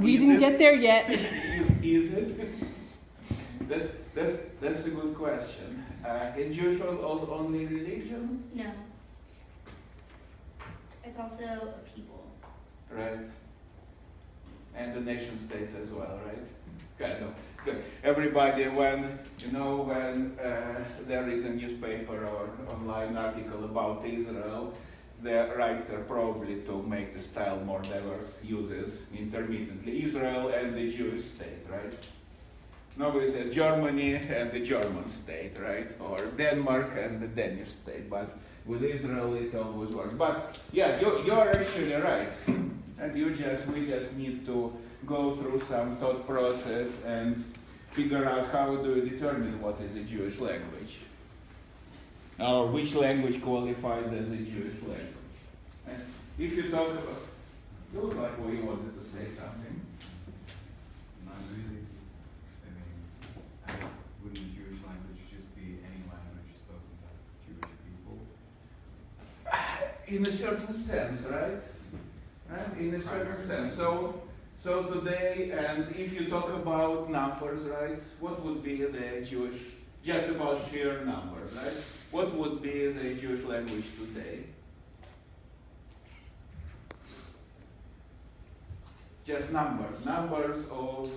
We didn't get there yet. Is it? That's a good question. Is Jewish only religion? No. It's also a people. Right. And the nation state as well, right? Kind of. Good. Everybody, when there is a newspaper or online article about Israel, the writer probably to make the style more diverse uses intermittently Israel and the Jewish state, right? Nobody said Germany and the German state, right? Or Denmark and the Danish state, but with Israel it always works. But yeah, you're actually right. And we just need to go through some thought process and figure out how do you determine what is a Jewish language. Or which language qualifies as a Jewish language. And if you talk about, you look like you wanted to say something. Not really. I mean, I guess wouldn't a Jewish language just be any language spoken by Jewish people? In a certain sense, right? Right? In a certain sense. So today, and if you talk about numbers, right? What would be the Jewish, just about sheer numbers, right? What would be the Jewish language today? Just numbers of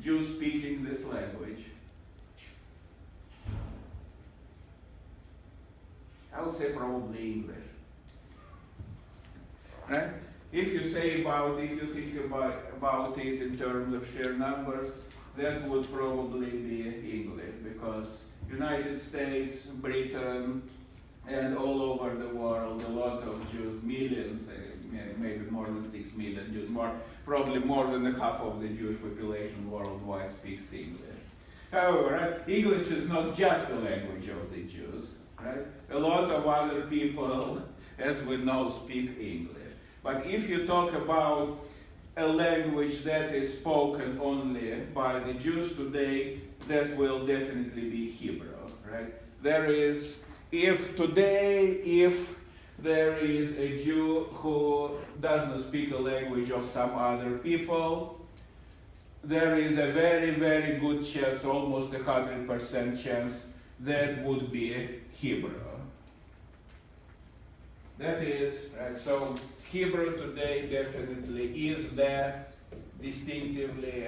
Jews speaking this language. I would say probably English. Right? If you think about it in terms of sheer numbers, that would probably be English, because United States, Britain, and all over the world, a lot of Jews, millions, maybe more than 6 million Jews, probably more than half of the Jewish population worldwide speaks English. However, right, English is not just the language of the Jews. Right? A lot of other people, as we know, speak English. But if you talk about a language that is spoken only by the Jews today, that will definitely be Hebrew, right? If there is a Jew who does not speak a language of some other people, there is a very, very good chance, almost 100% chance, that would be Hebrew. That is, right, so Hebrew today definitely is the distinctively,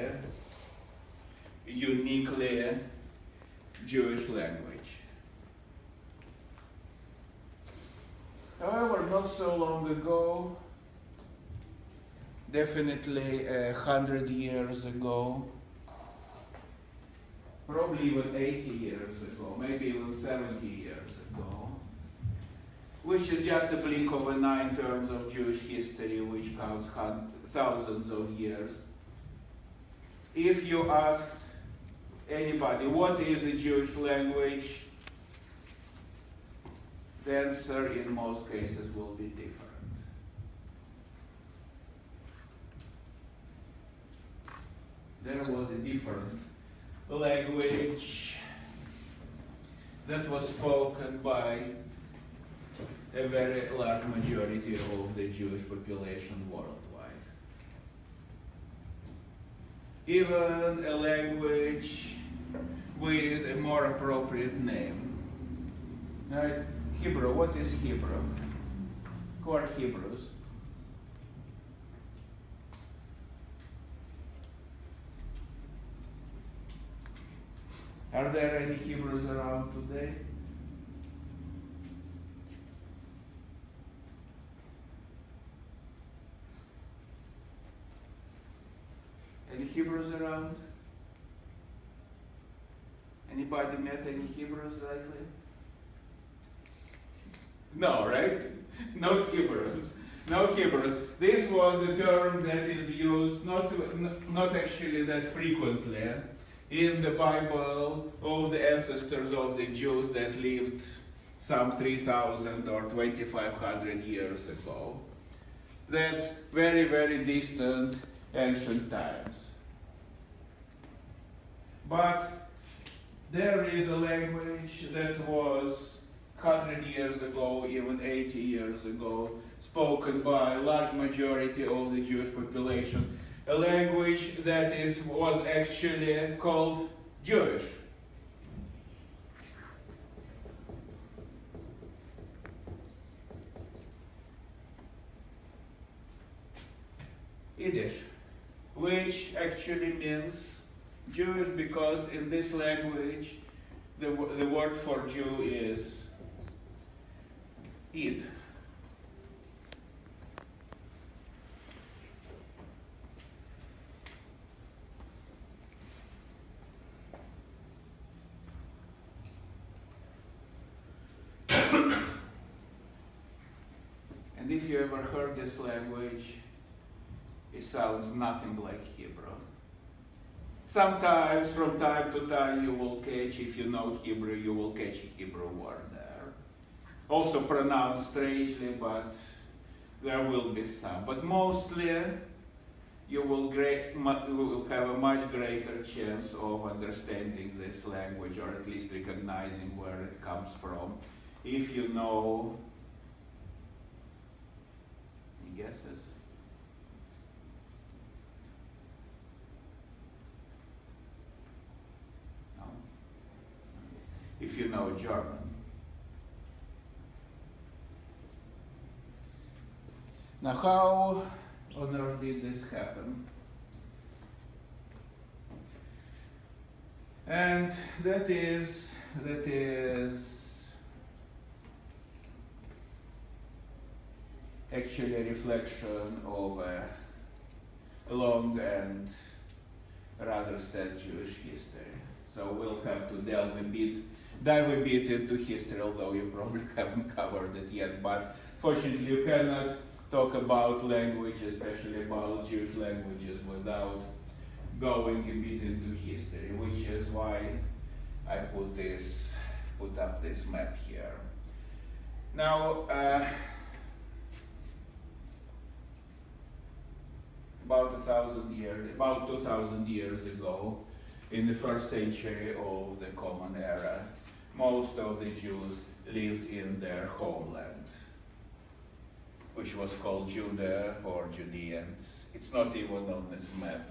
uniquely Jewish language. However, not so long ago, definitely 100 years ago, probably even 80 years ago, maybe even 70 years ago, which is just a blink of an eye in terms of Jewish history, which counts thousands of years. If you ask anybody, what is a Jewish language? The answer in most cases will be different. There was a different language that was spoken by a very large majority of the Jewish population worldwide. Even a language with a more appropriate name. Right? Hebrew, what is Hebrew? Who are Hebrews? Are there any Hebrews around today? Any Hebrews around? Anybody met any Hebrews lately? No, right? No Hebrews. No Hebrews. This was a term that is used not actually that frequently in the Bible of the ancestors of the Jews that lived some 3,000 or 2,500 years ago. That's very, very distant ancient times. But there is a language that was 100 years ago, even 80 years ago, spoken by a large majority of the Jewish population, a language that was actually called Jewish. Yiddish, which actually means Jewish because in this language the word for Jew is Yid. And if you ever heard this language, it sounds nothing like Hebrew. Sometimes, from time to time, you will catch, if you know Hebrew, you will catch a Hebrew word there. Also pronounced strangely, but there will be some. But mostly, you will have a much greater chance of understanding this language, or at least recognizing where it comes from, if you know. Any guesses? No? If you know German. Now, how on earth did this happen? And that is actually a reflection of a long and rather sad Jewish history. So we'll have to dive a bit into history, although you probably haven't covered it yet. But fortunately, you cannot talk about language, especially about Jewish languages, without going a bit into history, which is why I put up this map here. Now, about 2,000 years ago, in the first century of the Common Era, most of the Jews lived in their homeland, which was called Judah or Judeans. It's not even on this map,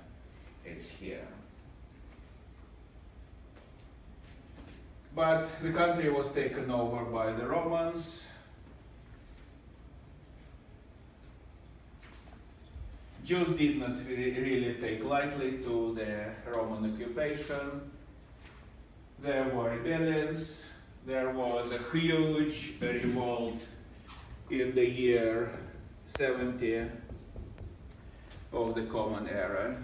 it's here. But the country was taken over by the Romans. Jews did not really take lightly to the Roman occupation. There were rebellions. There was a huge revolt in the year 70 of the Common Era.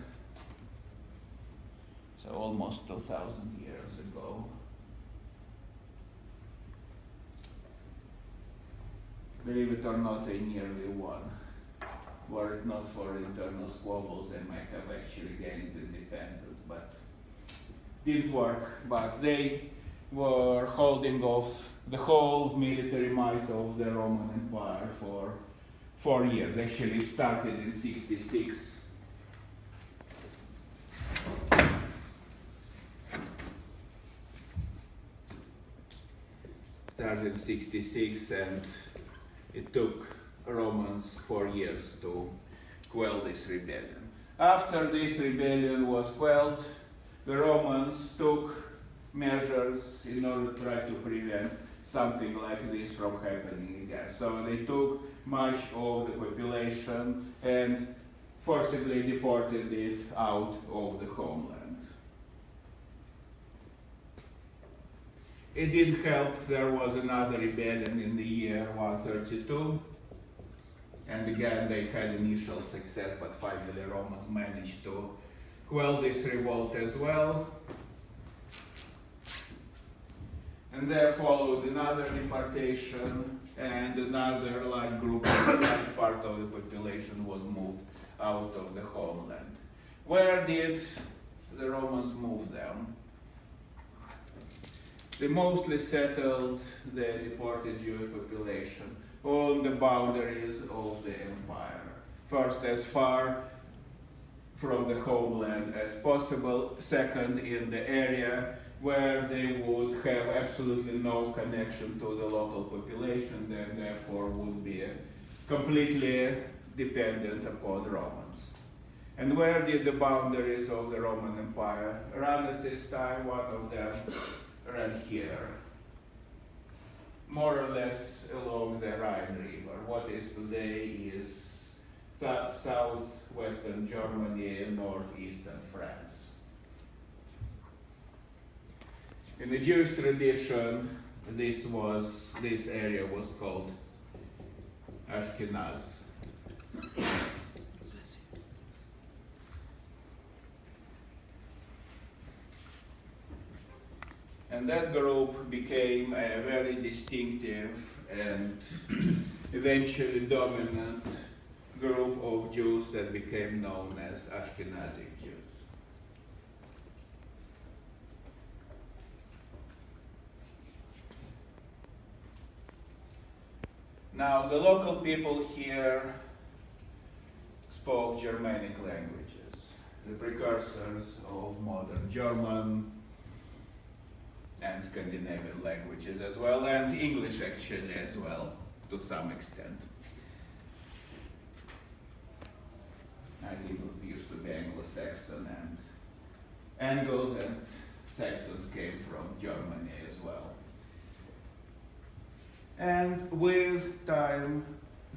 So almost 2,000 years ago. Believe it or not, a nearly won. Were it not for internal squabbles, they might have actually gained independence, but didn't work. But they were holding off the whole military might of the Roman Empire for 4 years. Actually, it started in 66. Started in 66, and it took Romans 4 years to quell this rebellion. After this rebellion was quelled, the Romans took measures in order to try to prevent something like this from happening again. So they took much of the population and forcibly deported it out of the homeland. It didn't help. There was another rebellion in the year 132. And again, they had initial success, but finally Romans managed to quell this revolt as well. And there followed another deportation, and another large group, a large part of the population was moved out of the homeland. Where did the Romans move them? They mostly settled the deported Jewish population on the boundaries of the empire. First, as far from the homeland as possible. Second, in the area where they would have absolutely no connection to the local population, and therefore would be completely dependent upon Romans. And where did the boundaries of the Roman Empire run at this time? One of them ran here, more or less along the Rhine River. What is today is southwestern Germany and northeastern France. In the Jewish tradition, this area was called Ashkenaz. And that group became a very distinctive and eventually dominant group of Jews that became known as Ashkenazic Jews. Now, the local people here spoke Germanic languages, the precursors of modern German and Scandinavian languages as well, and English actually as well, to some extent. I think it used to be Anglo-Saxon, and Angles and Saxons came from Germany as well. And with time,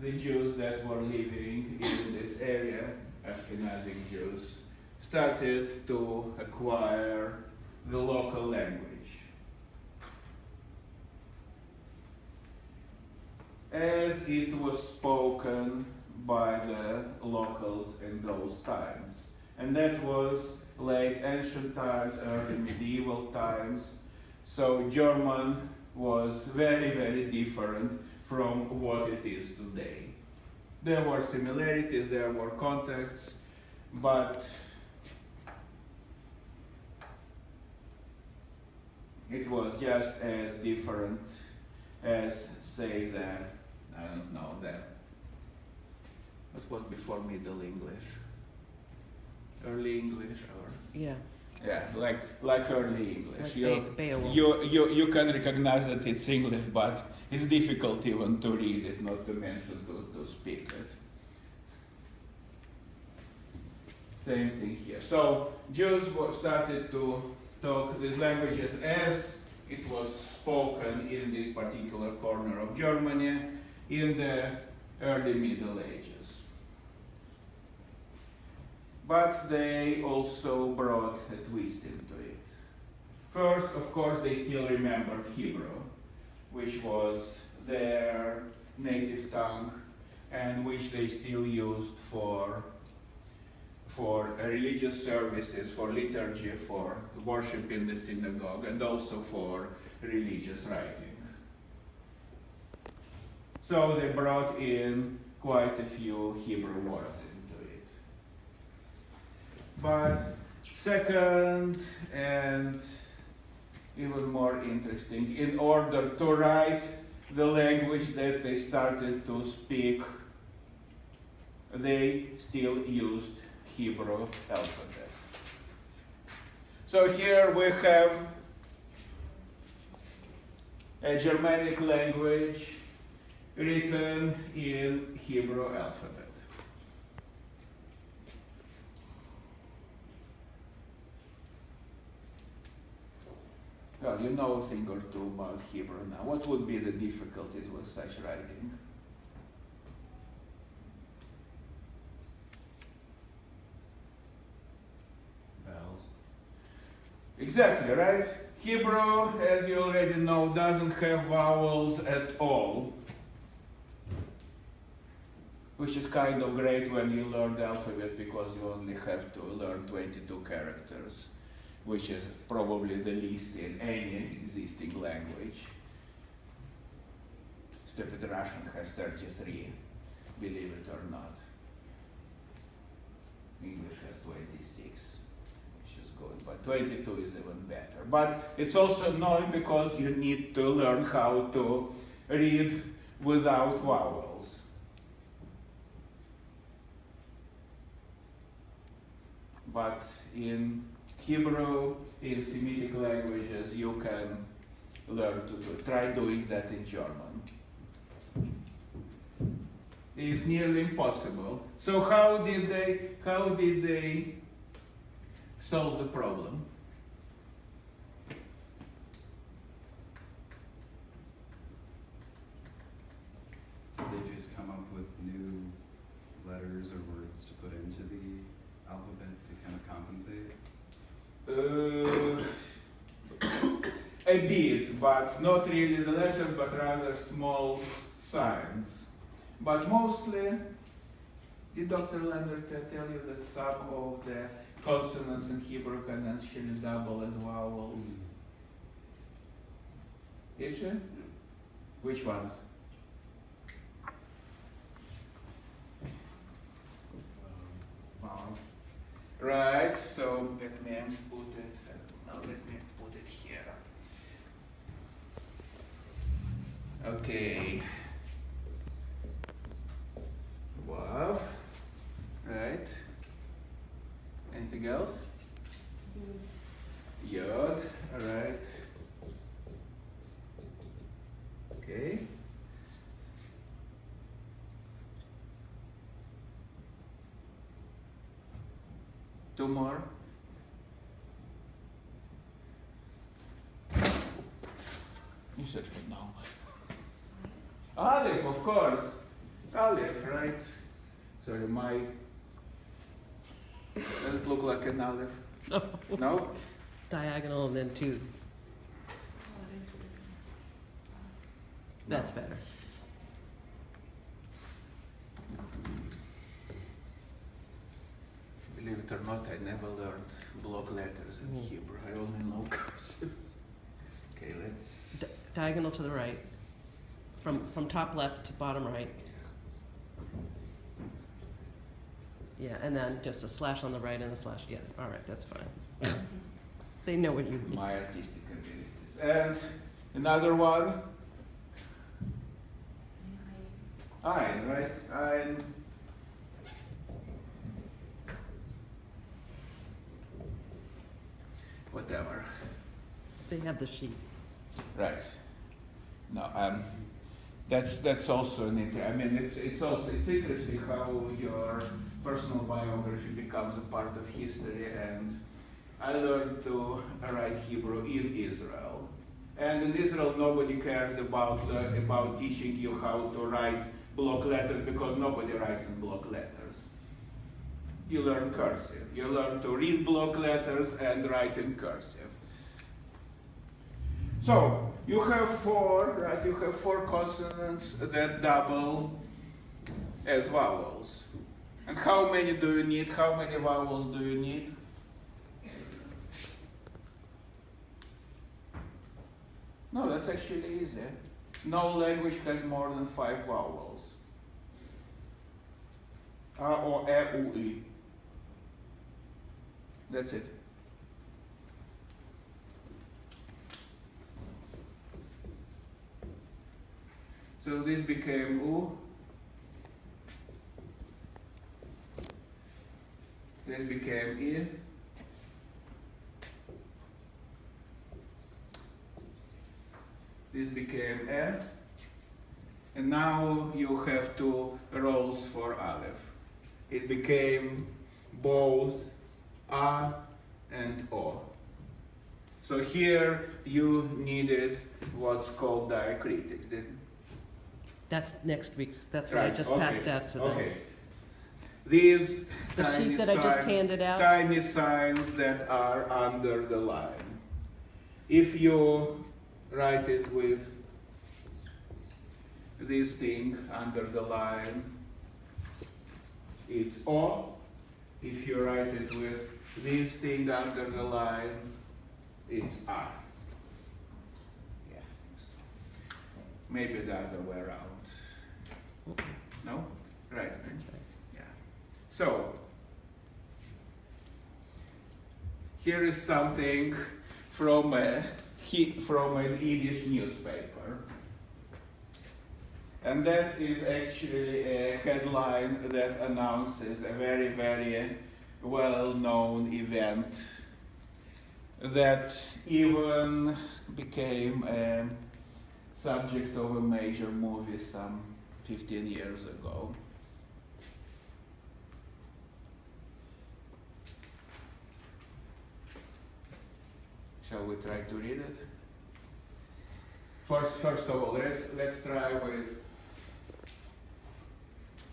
the Jews that were living in this area, Ashkenazic Jews, started to acquire the local language. As it was spoken by the locals in those times. And that was late ancient times, early medieval times. So German was very, very different from what it is today. There were similarities, there were contacts, but it was just as different as, say, what was before Middle English? Early English, or? Yeah. Yeah, like early English. Like Beowulf. You can recognize that it's English, but it's difficult even to read it, not to mention to speak it. Same thing here. So Jews started to talk these languages as it was spoken in this particular corner of Germany in the early Middle Ages. But they also brought a twist into it. First, of course, they still remembered Hebrew, which was their native tongue and which they still used for religious services, for liturgy, for worship in the synagogue, and also for religious writing. So they brought in quite a few Hebrew words into it. But second, and even more interesting, in order to write the language that they started to speak, they still used Hebrew alphabet. So here we have a Germanic language written in Hebrew alphabet. Well, you know a thing or two about Hebrew now. What would be the difficulties with such writing? Vowels. Exactly, right? Hebrew, as you already know, doesn't have vowels at all, which is kind of great when you learn the alphabet because you only have to learn 22 characters, which is probably the least in any existing language. Stupid Russian has 33, believe it or not. English has 26. Good, but 22 is even better. But it's also annoying because you need to learn how to read without vowels. But in Hebrew, in Semitic languages, you can learn to do. Try doing that in German. is nearly impossible. So how did they solve the problem? Did they just come up with new letters or words to put into the alphabet to kind of compensate? A bit, but not really the letter, but rather small signs. But mostly, did Dr. Leonard tell you that some of the consonants in Hebrew can actually double as vowels? Is she? Which ones? Right, so let me put it, let me put it here. Okay. Wow. Right. Anything else? Yod. Alright. Okay. Two more. You said no. Aleph, of course. Aleph, right? Sorry, does it look like an aleph? No. No? Diagonal and then two. That's better. Believe it or not, I never learned block letters in Hebrew. I only know cursive. Okay, let's... Diagonal to the right. From top left to bottom right. Yeah, and then just a slash on the right and a slash, yeah, all right, that's fine. They know what you mean. My artistic abilities. And another one. Ein, right? Ein. Whatever. They have the sheet. Right. No, that's also an I mean, it's interesting how your personal biography becomes a part of history. And I learned to write Hebrew in Israel, and in Israel nobody cares about teaching you how to write block letters, because nobody writes in block letters. You learn cursive. You learn to read block letters and write in cursive. So you have four, right? You have four consonants that double as vowels. And how many do you need? How many vowels do you need? No, that's actually easy. No language has more than 5 vowels. A, O, E, U, I. That's it. So this became U. This became I. This became E. And now you have 2 rows for Aleph. It became both A and O. So here you needed what's called diacritics. That's next week's, that's what I just passed out to them. Okay. These The tiny sheet that I just handed out? tiny signs that are under the line. If you write it with this thing under the line, it's O. If you write it with this thing under the line, it's A. Yeah. Maybe the other way around. No? Right. That's right. Yeah. So, here is something from an Yiddish newspaper. And that is actually a headline that announces a very, very well-known event that even became a subject of a major movie some 15 years ago. Shall we try to read it? First of all, let's try with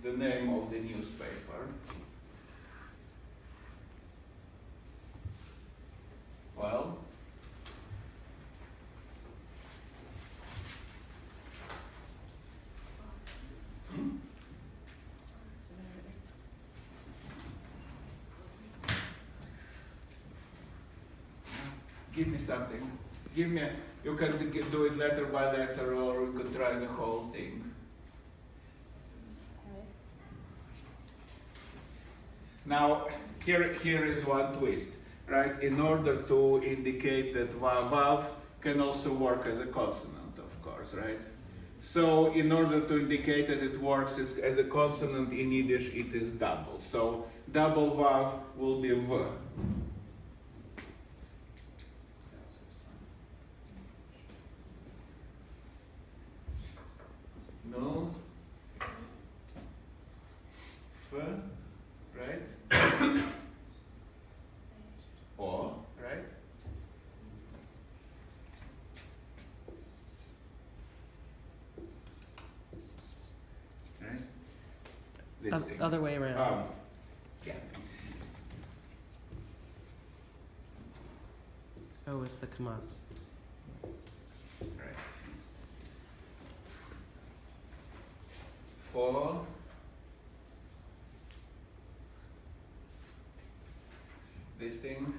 the name of the newspaper. Well, give me something. Give me. You can do it letter by letter, or you can try the whole thing. Now, here is one twist, right? In order to indicate that vav can also work as a consonant, of course, right? So, in order to indicate that it works as a consonant in Yiddish, it is double. So, double vav will be v. No. F, right? O, right? Right? This thing. Other way around. Yeah. O is the kamats. Right. For this thing.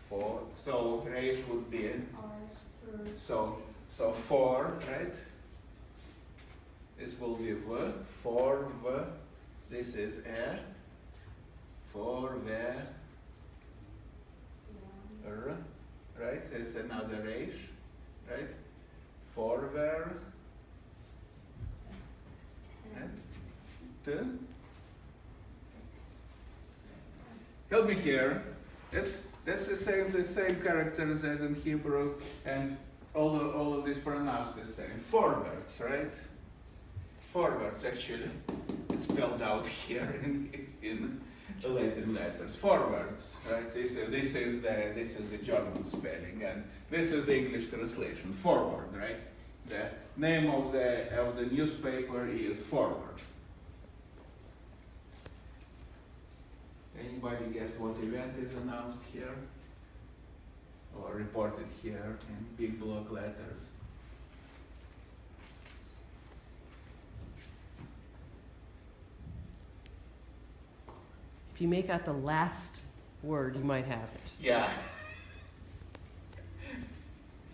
For, so reish would be so for, right? This will be v, for v. This is e, for v, r, right? There's another reish, right? Forver, right? T. Help me here. That's the same characters as in Hebrew, and all of these pronounced the same. Forwards, right? Forwards, actually, it's spelled out here in the Latin letters. Forwards, right? This is the German spelling, and this is the English translation. Forward, right? The name of the newspaper is Forward. Anybody guessed what event is announced here? Or reported here in big block letters? If you make out the last word, you might have it. Yeah.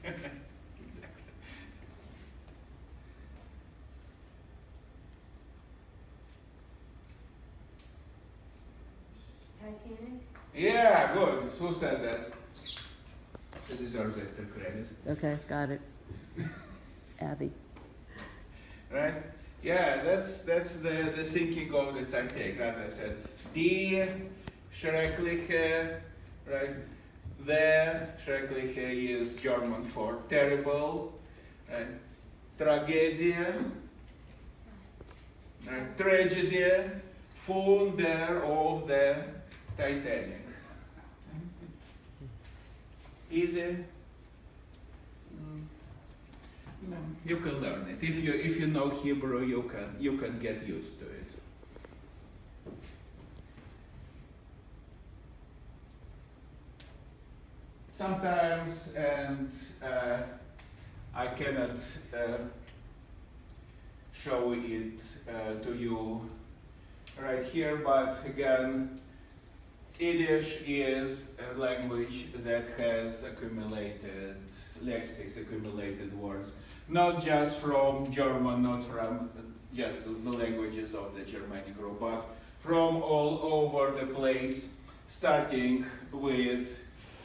Exactly. Titanic? Yeah, good. Who said that? She deserves extra credit. Okay, got it. Abby. Right? Yeah, that's the thinking of the Titanic, as I said. Die schreckliche, right? The schreckliche is German for terrible, right? Tragedie, right? Tragedy, founder of the Titanic. Easy? No. You can learn it. If you know Hebrew, you can get used to it. Sometimes, and I cannot show it to you right here, but again, Yiddish is a language that has accumulated lexics, accumulated words, not just from German, not from just the languages of the Germanic group, but from all over the place, starting with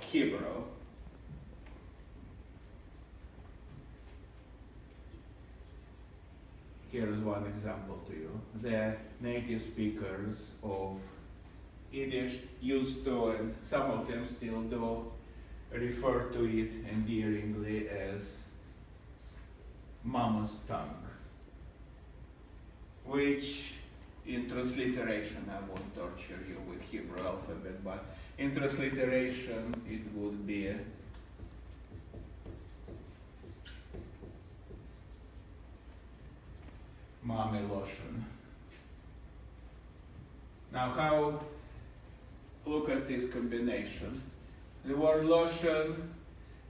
Hebrew. Here is one example to you. The native speakers of Yiddish used to, and some of them still do, refer to it endearingly as mama's tongue, which in transliteration, I won't torture you with Hebrew alphabet, but in transliteration it would be Mame Loshen. Now look at this combination. The word Loshen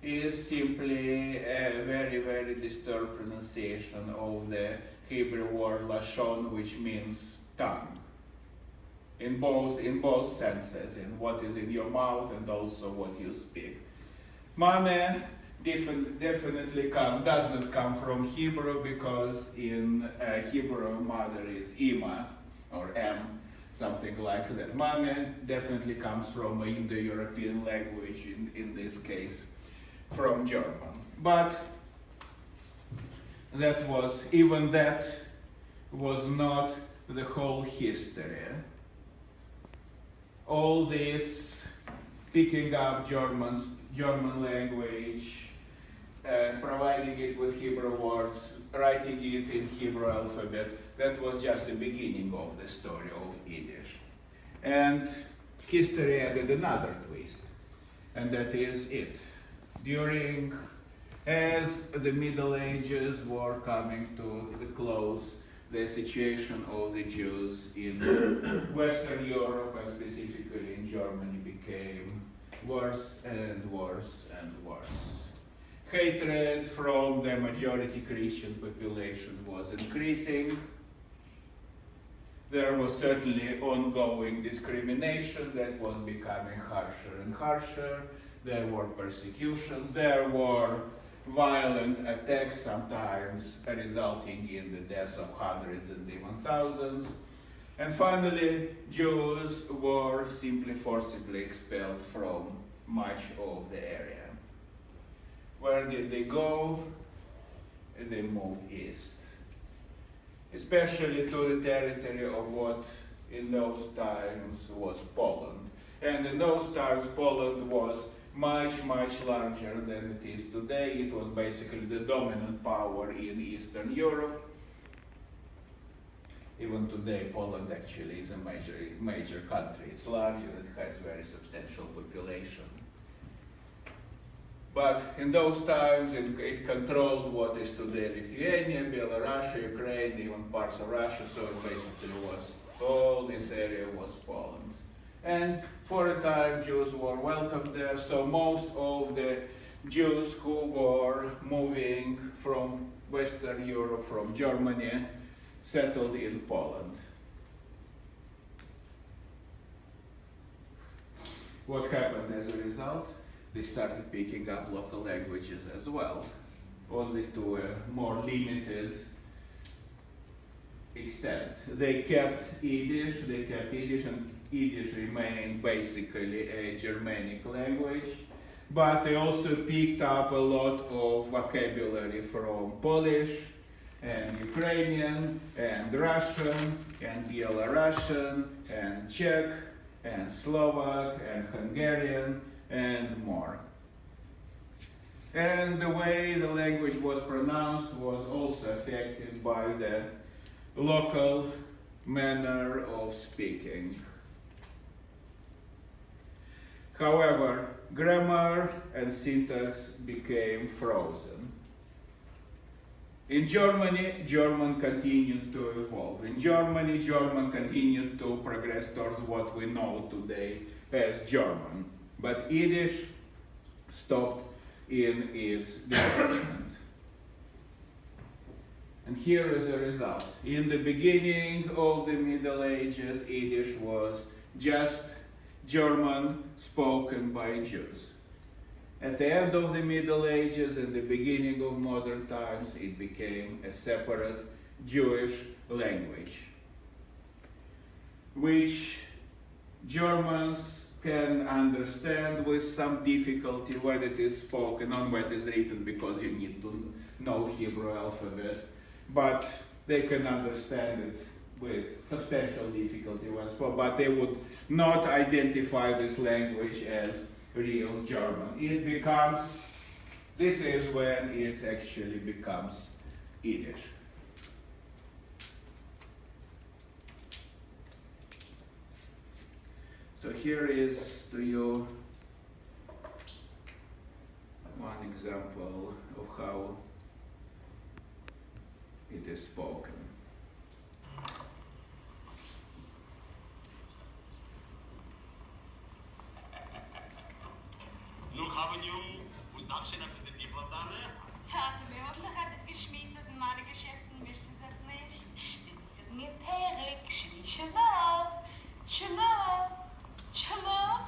is simply a very, very disturbed pronunciation of the Hebrew word Lashon, which means tongue. In both senses, in what is in your mouth and also what you speak. Mame definitely does not come from Hebrew, because in Hebrew mother is Ima or M, something like that. Mame definitely comes from an Indo-European language, in this case from German. But that was not the whole history. All this picking up German language, providing it with Hebrew words, writing it in Hebrew alphabet, that was just the beginning of the story of Yiddish. And history added another twist, and that is it. As the Middle Ages were coming to the close, the situation of the Jews in Western Europe, and specifically in Germany, became worse and worse and worse. Hatred from the majority Christian population was increasing. There was certainly ongoing discrimination that was becoming harsher and harsher. There were persecutions. There were violent attacks, sometimes resulting in the deaths of hundreds and even thousands. And finally, Jews were simply forcibly expelled from much of the area. Where did they go? They moved east, especially to the territory of what in those times was Poland. And in those times, Poland was much, much larger than it is today. It was basically the dominant power in Eastern Europe. Even today, Poland actually is a major country. It's large and it has very substantial population. But in those times, it controlled what is today Lithuania, Belarus, Ukraine, even parts of Russia. So it basically was, all this area was Poland. And for a time, Jews were welcomed there. So most of the Jews who were moving from Western Europe, from Germany, settled in Poland. What happened as a result? They started picking up local languages as well, only to a more limited extent. They kept Yiddish, and Yiddish remained basically a Germanic language, but they also picked up a lot of vocabulary from Polish and Ukrainian and Russian and Belarusian and Czech and Slovak and Hungarian and more. And the way the language was pronounced was also affected by the local manner of speaking. However, grammar and syntax became frozen. In Germany, German continued to evolve. In Germany, German continued to progress towards what we know today as German. But Yiddish stopped in its development. And here is the result. In the beginning of the Middle Ages, Yiddish was just German spoken by Jews. At the end of the Middle Ages and the beginning of modern times, it became a separate Jewish language, which Germans can understand with some difficulty when it is spoken, not when it is written, because you need to know Hebrew alphabet, but they can understand it with substantial difficulty when spoken, but they would not identify this language as real German. This is when it actually becomes Yiddish. So here is to you one example of how it is spoken. Nu gaan we nu, hoe dat zijn hebben die vandaan, hè? Ja, wir haben doch alles geschmiedet und meine Geschäften wissen das nicht. Das ist mir Perik, Shalom, Shalom, Shalom.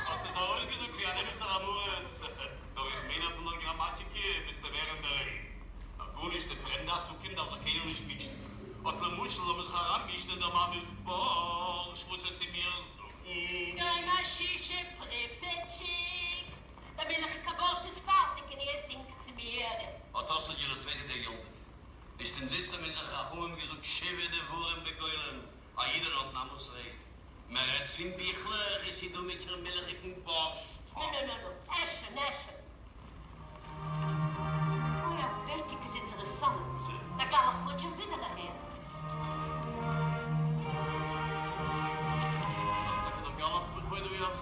Als het al genoeg ja, dat is er aan het. Dat is meer dan een grammatica, dat is de werende. Toen is de Brenda zoeken dat ze geen niet mischen. Als de moesel om zich aan mischen, dan maar met boor, ich muss es mir suchen. Deine Shische Prepetschik. Da bin ich kabost des Fertig und jetzt singt sie mir. Und das ist ihre zweite der Junge. Ist den System in sich erholen, wie so Gschive der Wurren begeulen. A jeder hat Namus recht. Maar het vindt die gleur, is hij door met je melkige borst. No. Eschen, Eschen. Oh ja, Fertig ist interessant. Da kann man gut schon wieder daher. Dat is ook allemaal goed voor de wereld.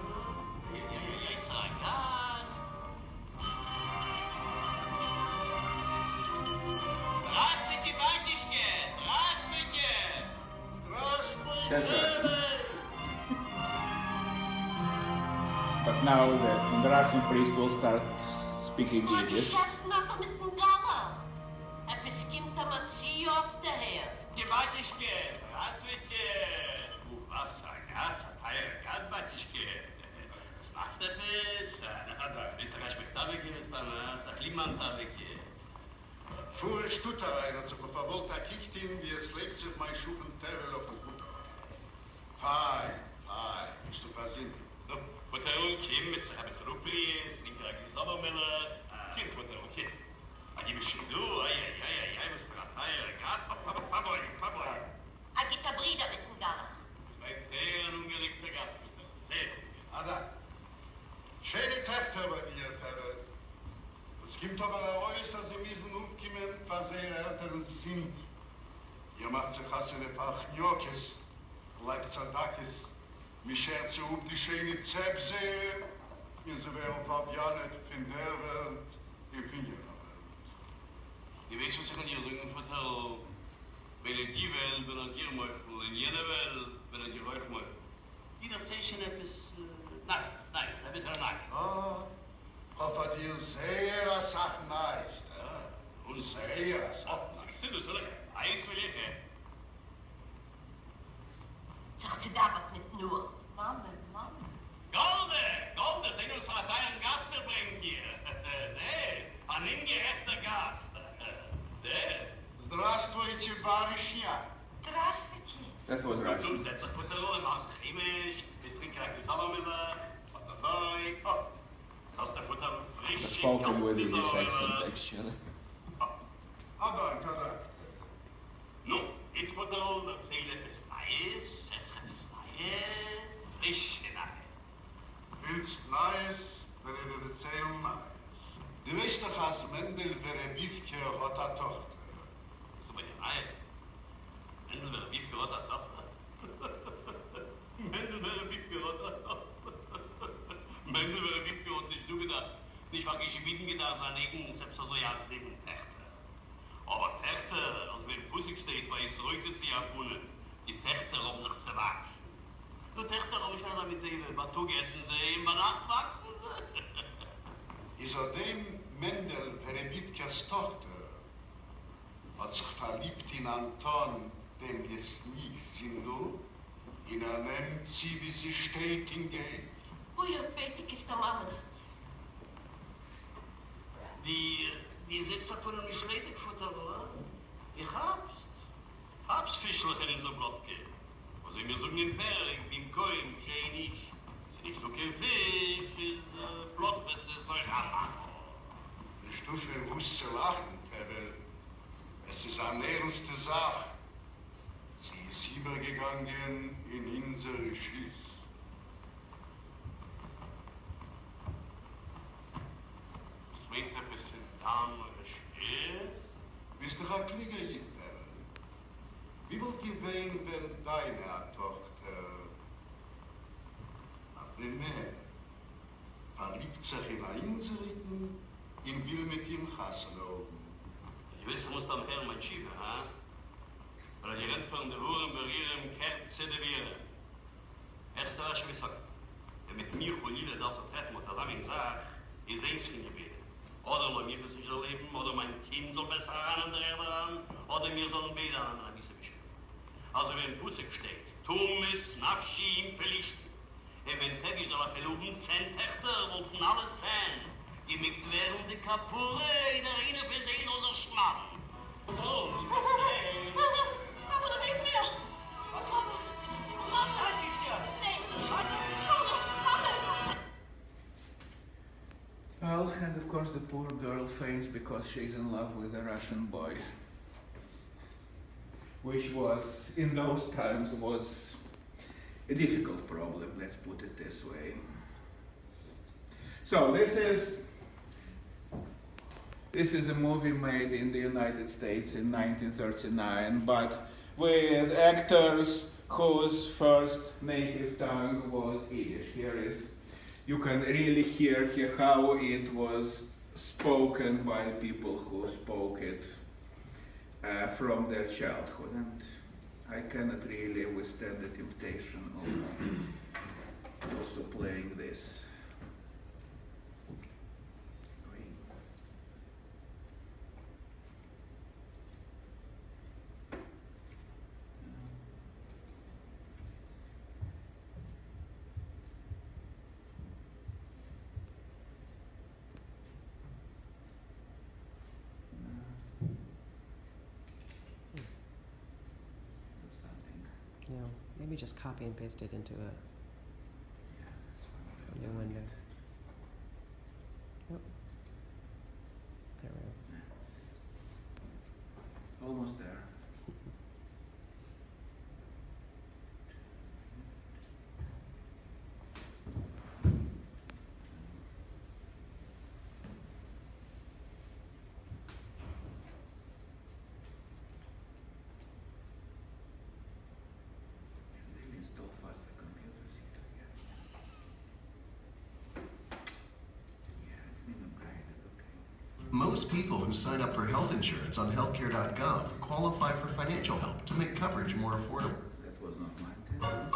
Jij zei gas. Здравствуйте, батюшка! Здравствуйте! Здравствуйте! That's Russian. But now the Russian priest will start speaking Yiddish. Geschäft macht er mit dem Gamma. Bestimmt er mal sie auf der Her. Die батюшка! Здравствуйте! Was ein Gas, ein Gas, батюшка! Was machst du das? Ist der Respektabel, ist der Klimantabel. Voor Stutterreiner zu verwolta Kichtin, wie es lebt sich mein Schuppen Terrell auf dem Gut. Fein, ist du versinn. Potato, Kim, es habe es Rupli, nicht gleich die Sommermiller. Kim, Potato, Kim. Aber die bestimmt du, was für ein Teil, Papa. Agit der Brüder mit dem Gamma. Zwei Zählen ungelegte Gast. Ada, schöne Töchter bei dir, Terrell. Es gibt aber heraus, dass sie müssen umkommen, was ihre Eltern sind. Ihr macht sich also ein paar Gnocchis, Leibzadakis, mich schert sie die schöne Zepse, und sie werden Fabianet in der Welt, in jener Welt. Die weißt, was ich an ihr sagen, Potato. Wenn die Welt, wenn ihr Möchel, in jener Welt, wenn ihr euch Möchel. Jeder Zeichen etwas, nein, da bist du nein. Papa dir sehr a Sach neist. Und sehr a Sach neist. Stimmt, so lecker. Eis will ich, Sagt sie da was mit nur. Mama. Golde, den uns hat einen Gast bringen hier. Nee, ein ingerechter Gast. Nee. Здравствуйте, барышня. Здравствуйте. That was Russian. Setz das Futter im Haus chemisch, wir trinken ein Sommermiller, was das Zeug. Das ist der Futter frisch. Spoken with English accent, actually. Kada. Nu, ich Futter, das Seele ist Neues, frisch in der Willst Neues, wäre der Erzählung Neues. Du weißt doch, als Mendel Verebivke hat a Tochter. So bei den Eiern. Mendel wäre wie gehört hat Tochter. Mendel wäre wie gehört hat Tochter. Mendel wäre wie gehört, nicht du gedacht. Nicht war geschmieden gedacht, an irgendein selbst so ja 7 Tächter. Aber Tächter, als wenn Pussig steht, weil es ruhig sind sie abholen. Die Tächter, um sich zu wachsen. Du Tächter, ob ich einer mit denen Batu gegessen sehe, im Banach wachsen. Is er dem Mendel Verebivkes Tochter hat sich verliebt in Anton, dem Jesnik Sindu, in nennt sie, wie sie steht, in Geld. Oh ja, fertig ist der Mama. Die sitzt da vor einem Schledigfutter, oder? Ich hab's Fischlöcher in so Blottke. Was ich mir so in Berg, im Koin, kein ich. Nicht so kein Fisch, ist Blottwitz, ist euch an. Eine Stufe muss zu lachen, Pebble. Es ist eine ernste Sache. Sie ist übergegangen in unsere Schiss. Das meint ein bisschen Dame Schiss. Bist du ein Krieger, Pebble? Wie wollt ihr wehen, wenn deine Tochter Primär. Verliebt sich in eine Inseliten, im will mit ihm Hasselaugen. Ich weiß, ich muss dann hören, mein Schiefer, ha? Weil die rennt von der Uhren bei ihrem Kerze der Biere. Erst da schon gesagt, der mit mir von ihnen da zu treffen und zusammen sagt, ist einzeln gewesen. Oder mein mir sich soll leben, oder mein Kind soll besser an der Erde ran, oder wir sollen beide an ein bisschen bestimmen. Also wenn Pusik steht, Tumis, Nafschi, im Verlichten. Wenn Tevi soll er verloben, 10 Töchter, wo von allen 10 gemickt werden die Kapure, in der eine für sehen oder Schmarrn. Oh, Well, and of course the poor girl faints because she's in love with a Russian boy, which was, in those times, was a difficult problem, let's put it this way. So this is a movie made in the United States in 1939, but with actors whose first native tongue was Yiddish. You can really hear how it was spoken by people who spoke it from their childhood. And I cannot really withstand the temptation of also playing this. Yeah, maybe just copy and paste it into a new window. Yep. There we go. Almost there. Install faster computers here. Yeah, it's been upgraded, okay. Most people who sign up for health insurance on healthcare.gov qualify for financial help to make coverage more affordable. That was not my intention.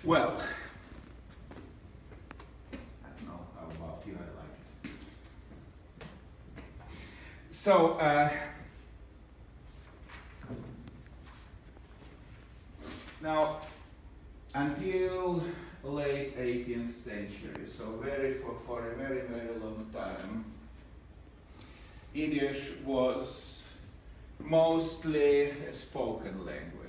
Well, I don't know how about you, I like it. So, now, until late 18th century, so for a very, very long time, Yiddish was mostly a spoken language.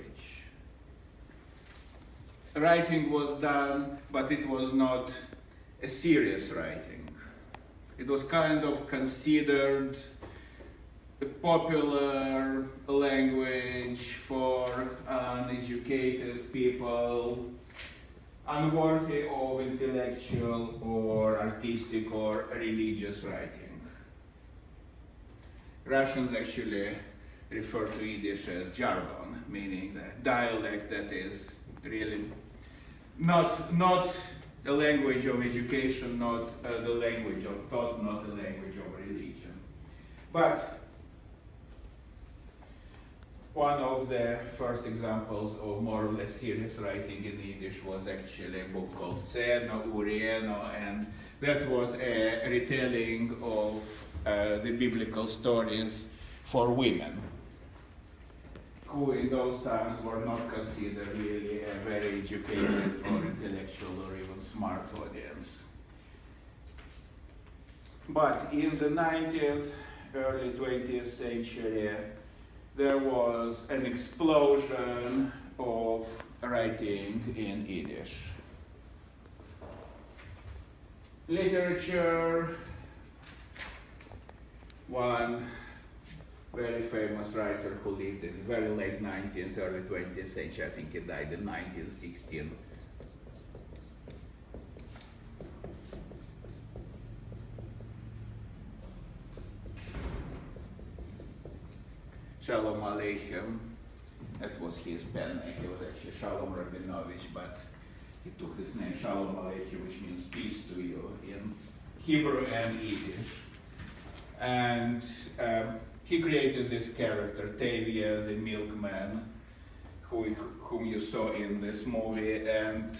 Writing was done, but it was not a serious writing. It was kind of considered a popular language for uneducated people, unworthy of intellectual or artistic or religious writing. Russians actually refer to Yiddish as jargon, meaning the dialect that is really not a language of education, not the language of thought, not the language of religion. But one of the first examples of more or less serious writing in Yiddish was actually a book called Ceno, Urieno, and that was a retelling of the biblical stories for women, who in those times were not considered really a very educated or intellectual or even smart audience. But in the 19th, early 20th century, there was an explosion of writing in Yiddish. Literature, one very famous writer who lived in the very late 19th, early 20th century, I think he died in 1916. Shalom Aleichem, that was his pen name. He was actually Shalom Rabinovich, but he took this name Shalom Aleichem, which means peace to you in Hebrew and Yiddish. And he created this character, Tevye, the milkman, whom you saw in this movie. And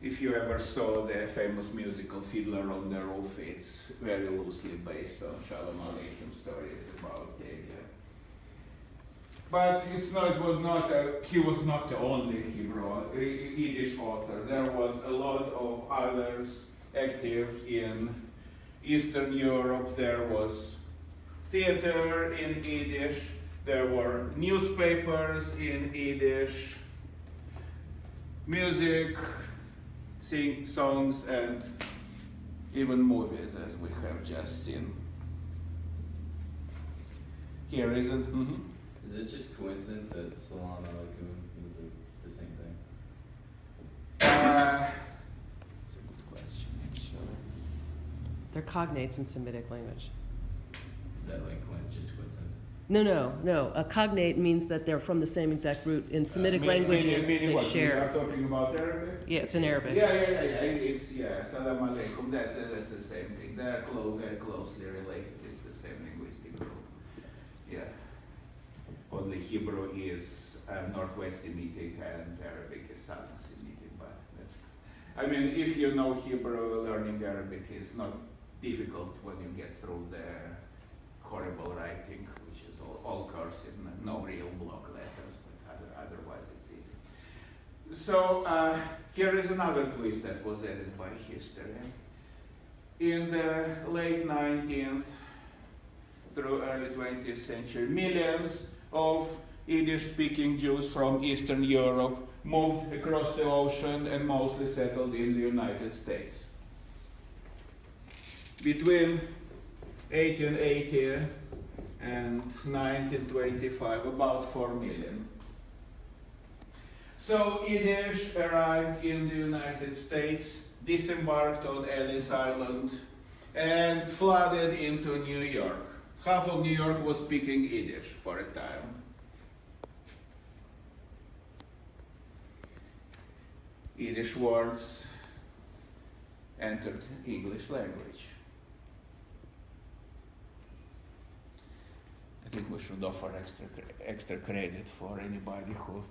if you ever saw the famous musical Fiddler on the Roof, it's very loosely based on Shalom Aleichem stories about Tevye. But he was not the only Yiddish author. There was a lot of others active in Eastern Europe. There was theater in Yiddish, there were newspapers in Yiddish, music, songs, and even movies, as we have just seen. Here is it. Is it just coincidence that Salam Aleikum means the same thing? That's a good question, actually. They're cognates in Semitic language. Is that like just coincidence? No. A cognate means that they're from the same exact root. In Semitic languages, they what, share. You are talking about Arabic? Yeah, it's in Arabic. Yeah. It's Salam Alaikum. That's the same thing. They're very closely related. It's the same linguistic group. Yeah. Only Hebrew is Northwest Semitic and Arabic is Southern Semitic. But if you know Hebrew, learning Arabic is not difficult when you get through the horrible writing, which is all cursive, no real block letters, but otherwise it's easy. So here is another twist that was added by history. In the late 19th through early 20th century, millions of Yiddish-speaking Jews from Eastern Europe moved across the ocean and mostly settled in the United States. Between 1880 and 1925, about 4 million. So Yiddish arrived in the United States, disembarked on Ellis Island, and flooded into New York. Half of New York was speaking Yiddish for a time. Yiddish words entered English language. I think we should offer extra credit for anybody who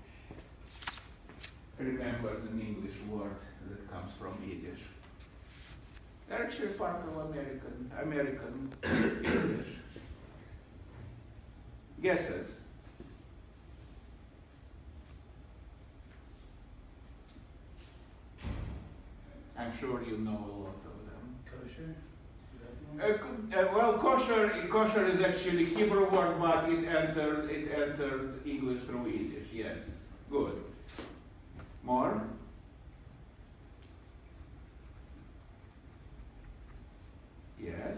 remembers an English word that comes from Yiddish. They're actually part of American English. Guesses? I'm sure you know a lot of them. Kosher? Well, kosher is actually Hebrew word, but it entered English through Yiddish. Yes, good. More? Yes?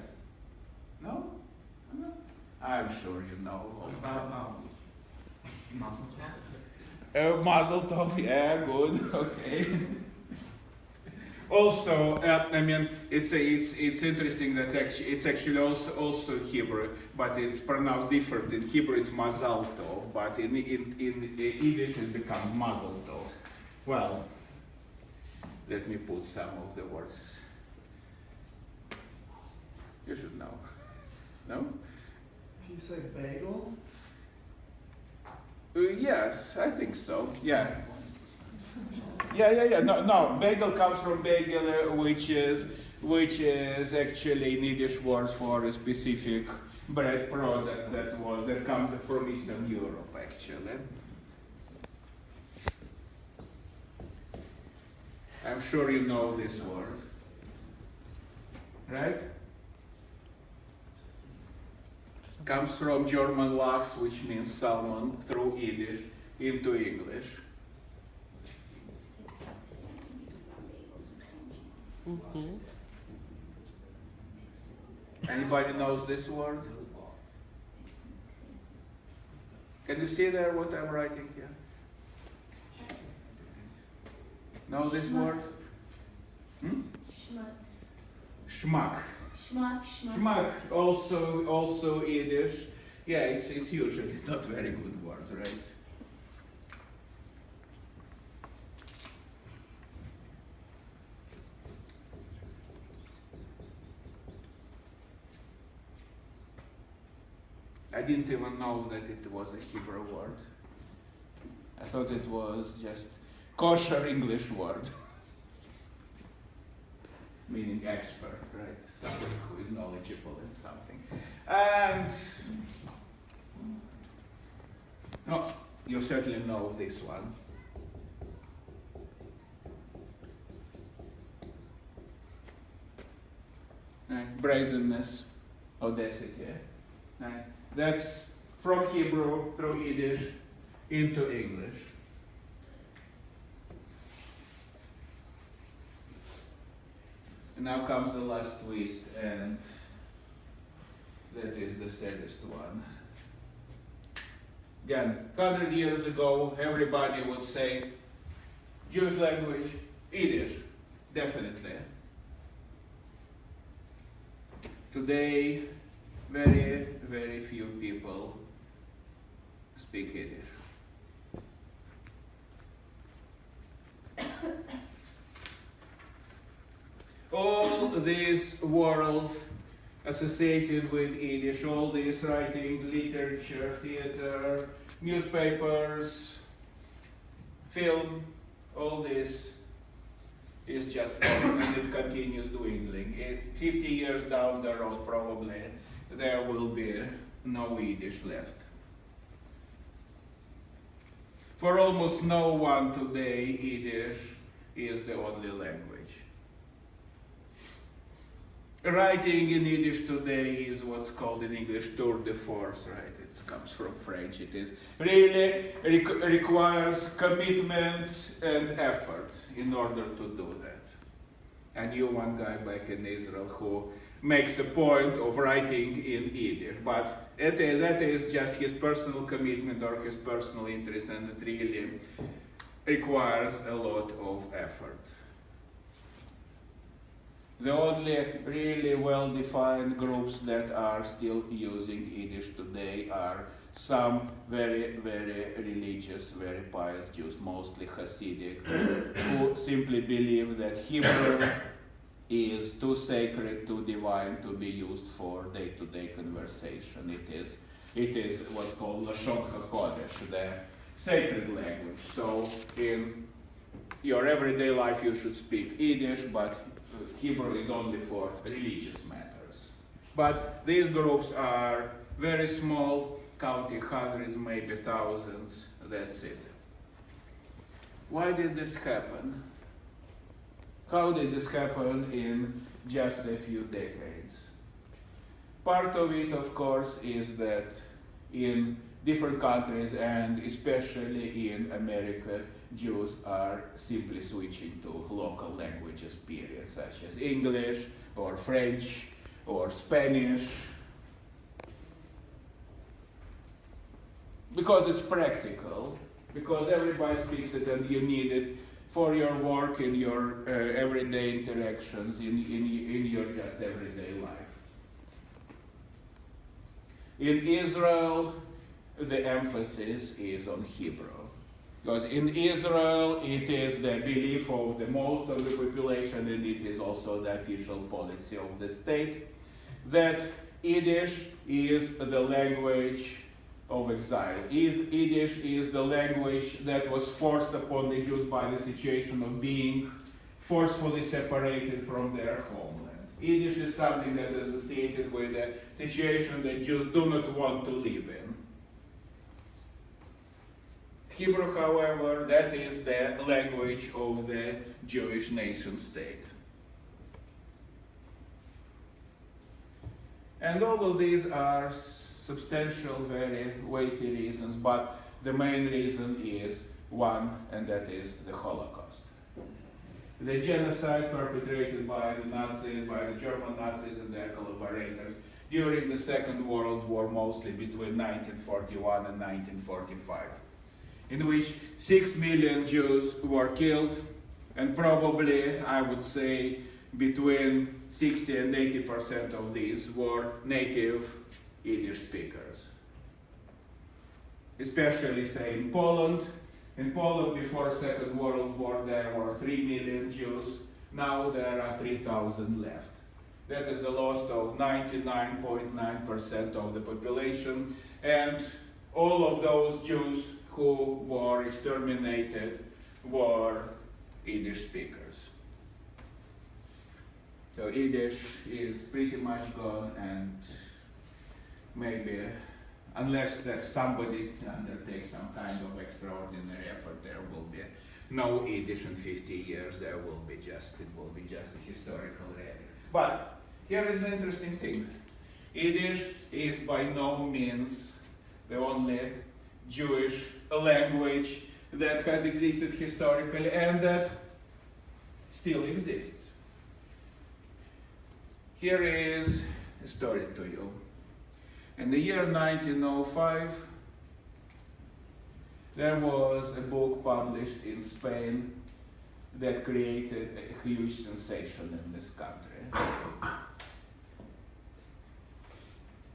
No? No? I'm sure you know. Mazel tov. Yeah, good. Okay. Also, I mean, it's interesting that it's actually also Hebrew, but it's pronounced different. In Hebrew, it's Mazal Tov, but in Yiddish, it becomes Mazel Tov. Well, let me put some of the words. You should know. No? Can you say bagel? Yes, I think so. Yeah. Yeah. No. Bagel comes from bagel, which is actually an Yiddish word for a specific bread product that comes from Eastern Europe, actually. I'm sure you know this word, right? Comes from German Lachs, which means salmon, through Yiddish into English. Mm-hmm. Anybody knows this word? Can you see there what I'm writing here? Know this word? Schmutz. Schmuck. Schmuck. Schmuck, also Yiddish. Yeah, it's usually not very good words, right? I didn't even know that it was a Hebrew word. I thought it was just kosher English word. Meaning expert, right? Someone who is knowledgeable in something. And no, you certainly know this one. Right? Brazenness, audacity. Right? That's from Hebrew through Yiddish into English. And now comes the last twist, and that is the saddest one. Again, 100 years ago, everybody would say, Jewish language, Yiddish, definitely. Today, very, very few people speak Yiddish. All this world associated with Yiddish, all this writing, literature, theater, newspapers, film, all this is just gone and it continues dwindling. 50 years down the road, probably, there will be no Yiddish left. For almost no one today, Yiddish is the only language. Writing in Yiddish today is what's called in English tour de force, right? It comes from French. It is really requires commitment and effort in order to do that. I knew one guy back in Israel who makes a point of writing in Yiddish, but that is just his personal commitment or his personal interest, and it really requires a lot of effort. The only really well-defined groups that are still using Yiddish today are some very, very religious, very pious Jews, mostly Hasidic, who simply believe that Hebrew is too sacred, too divine to be used for day-to-day conversation. It is what's called Lashon HaKodesh, the sacred language. So in your everyday life you should speak Yiddish, but Hebrew is only for religious matters. But these groups are very small, counting hundreds, maybe thousands, that's it. Why did this happen? How did this happen in just a few decades? Part of it, of course, is that in different countries, and especially in America, Jews are simply switching to local languages, period, such as English or French or Spanish, because it's practical, because everybody speaks it and you need it for your work, in your everyday interactions, in your just everyday life. In Israel, the emphasis is on Hebrew. Because in Israel, it is the belief of the most of the population, and it is also the official policy of the state, that Yiddish is the language of exile. Yiddish is the language that was forced upon the Jews by the situation of being forcefully separated from their homeland. Yiddish is something that is associated with a situation that Jews do not want to live in. Hebrew, however, that is the language of the Jewish nation state. And all of these are substantial, very weighty reasons, but the main reason is one, and that is the Holocaust. The genocide perpetrated by the Nazis, by the German Nazis and their collaborators during the Second World War, mostly between 1941 and 1945, in which 6 million Jews were killed, and probably, I would say, between 60 and 80% of these were native Yiddish speakers. Especially, say, in Poland. In Poland, before Second World War, there were 3 million Jews. Now there are 3,000 left. That is a loss of 99.9% of the population, and all of those Jews who were exterminated were Yiddish speakers. So Yiddish is pretty much gone, and maybe, unless that somebody undertakes some kind of extraordinary effort, there will be no Yiddish in 50 years. It will be just a historical relic. But here is the interesting thing. Yiddish is by no means the only Jewish language that has existed historically and that still exists. Here is a story to you. In the year 1905, there was a book published in Spain that created a huge sensation in this country.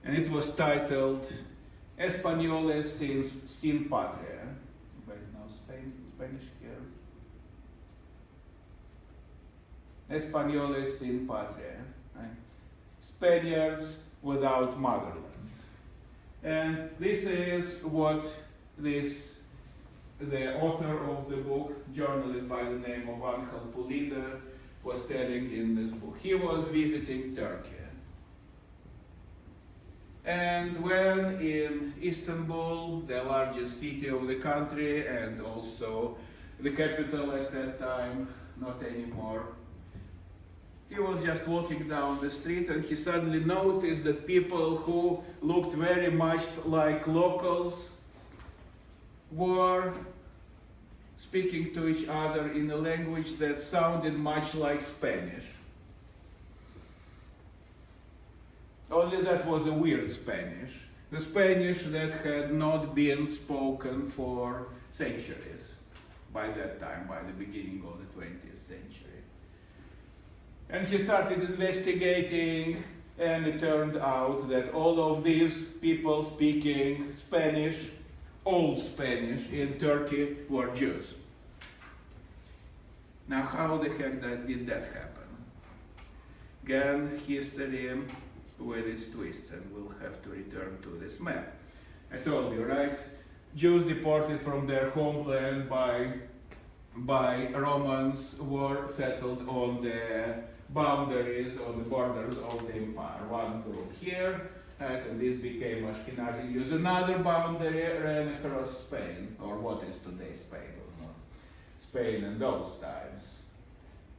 And it was titled Españoles sin patria. Anybody know Spanish here? Españoles sin patria. Right? Spaniards without motherland. And this is what the author of the book, journalist by the name of Angel Pulido, was telling in this book. He was visiting Turkey. And when in Istanbul, the largest city of the country and also the capital at that time, not anymore, he was just walking down the street and he suddenly noticed that people who looked very much like locals were speaking to each other in a language that sounded much like Spanish. Only that was a weird Spanish. The Spanish that had not been spoken for centuries by that time, by the beginning of the 20th century. And he started investigating, and it turned out that all of these people speaking Spanish, Old Spanish in Turkey, were Jews. Now, how the heck did that happen? Again, history with its twists, and we'll have to return to this map. I told you, right? Jews deported from their homeland by by Romans were settled on the boundaries, on the borders of the empire. One group here, and this became Ashkenazi Jews. Another boundary ran across Spain, or what is today Spain, or not Spain in those times.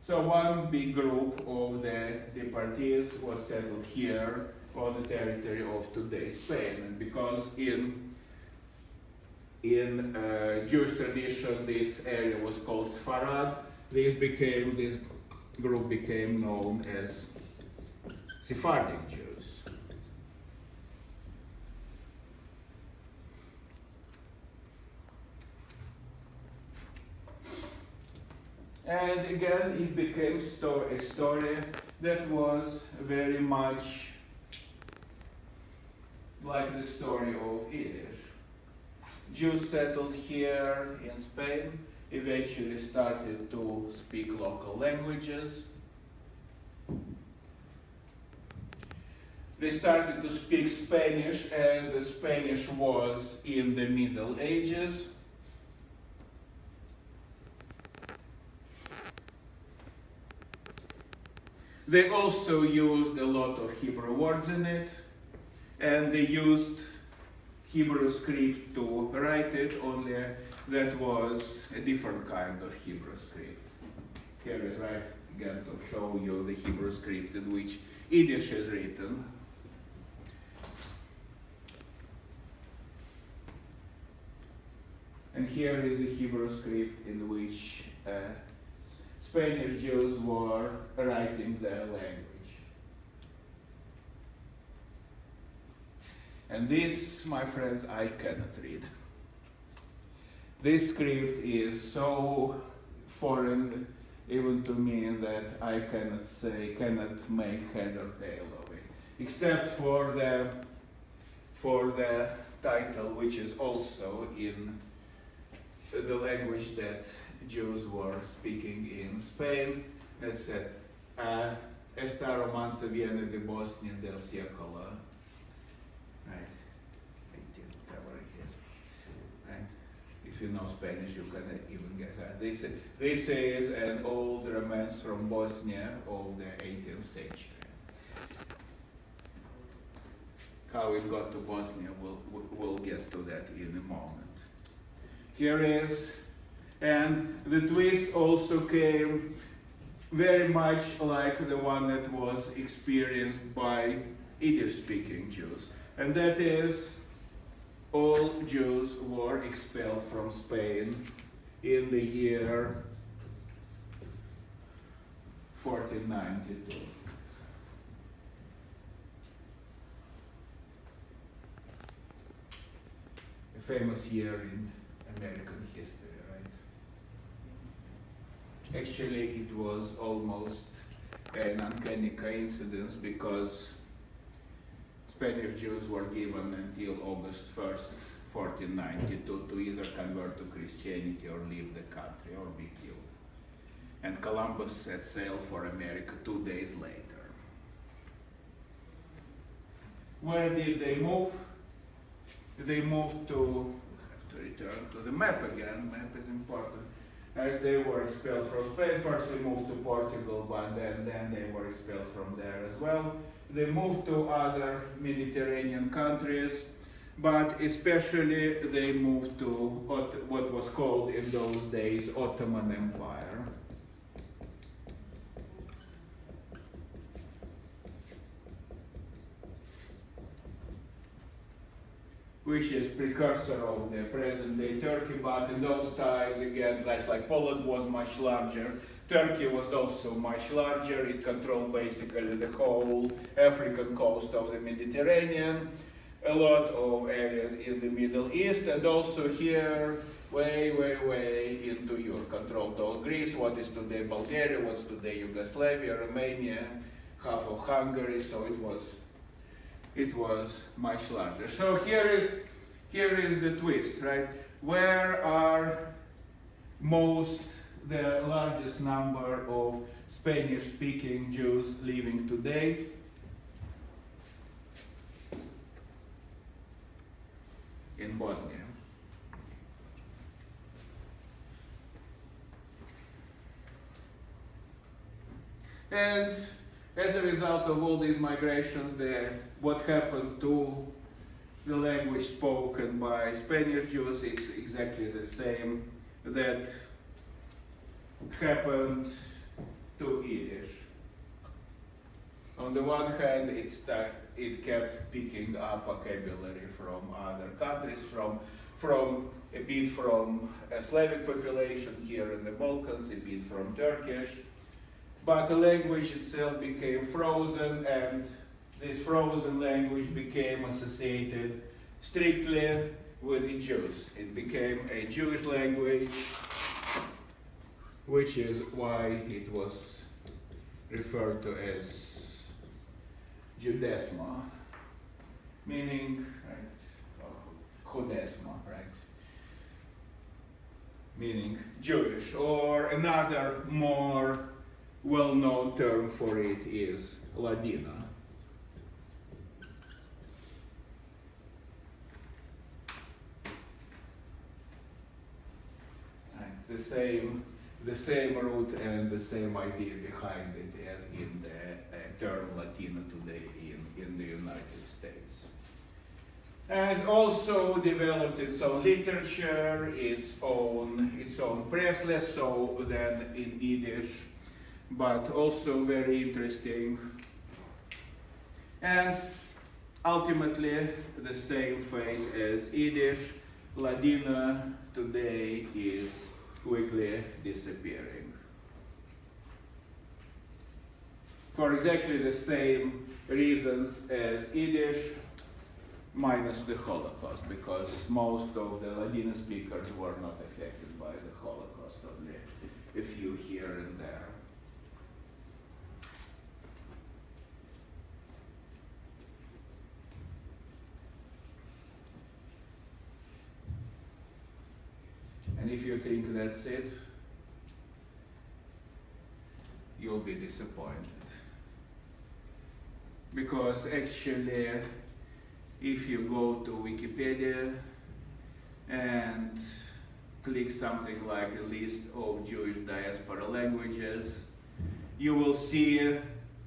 So one big group of the deportees was settled here on the territory of today's Spain, and because in Jewish tradition this area was called Sfarad, this group became known as Sephardic Jews. And again, it became a story that was very much like the story of Yiddish. Jews settled here in Spain, eventually started to speak local languages. They started to speak Spanish as the Spanish was in the Middle Ages. They also used a lot of Hebrew words in it, and they used Hebrew script to write it, only that was a different kind of Hebrew script. Here is right again to show you the Hebrew script in which Yiddish is written. And here is the Hebrew script in which Spanish Jews were writing their language. And this, my friends, I cannot read. This script is so foreign even to me that I cannot make head or tail of it. Except for the title, which is also in the language that Jews were speaking in Spain. It said, Esta romanza viene de Bosnia del Secolo. Right? Whatever it is. Right? If you know Spanish, you can even get that. This is an old romance from Bosnia of the 18th century. How it got to Bosnia, we'll get to that in a moment. Here is, and the twist also came very much like the one that was experienced by Yiddish-speaking Jews. And that is, all Jews were expelled from Spain in the year 1492. A famous year in American history, right? Actually, it was almost an uncanny coincidence because Spanish Jews were given until August 1st, 1492 to either convert to Christianity or leave the country or be killed. And Columbus set sail for America 2 days later. Where did they move? They moved to, we have to return to the map again, map is important. Right, they were expelled from Spain. First they moved to Portugal, but then they were expelled from there as well. They moved to other Mediterranean countries, but especially they moved to what was called in those days Ottoman Empire. Which is precursor of the present-day Turkey, but in those times, again, like Poland was much larger, Turkey was also much larger. It controlled basically the whole African coast of the Mediterranean, a lot of areas in the Middle East, and also here, way into your controlled all Greece, what is today Bulgaria, what's today Yugoslavia, Romania, half of Hungary, so it was much larger. So here is the twist, right? Where are the largest number of Spanish-speaking Jews living today? In Bosnia. And as a result of all these migrations, what happened to the language spoken by Spanish Jews is exactly the same that happened to Yiddish. On the one hand, it kept picking up vocabulary from other countries, from a bit from a Slavic population here in the Balkans, a bit from Turkish, but the language itself became frozen, and this frozen language became associated strictly with the Jews. It became a Jewish language, which is why it was referred to as Judesma, meaning, right, or Chodesma, right, meaning Jewish, or another more well-known term for it is Ladina. Right. The same root and the same idea behind it as in the term Latino today in the United States. And also developed its own literature, its own press, less so than in Yiddish, but also very interesting. And ultimately the same fate as Yiddish, Ladina today is quickly disappearing. For exactly the same reasons as Yiddish, minus the Holocaust, because most of the Ladino speakers were not affected by the Holocaust, only a few here and there. And if you think that's it, you'll be disappointed. Because actually, if you go to Wikipedia and click something like a list of Jewish diaspora languages, you will see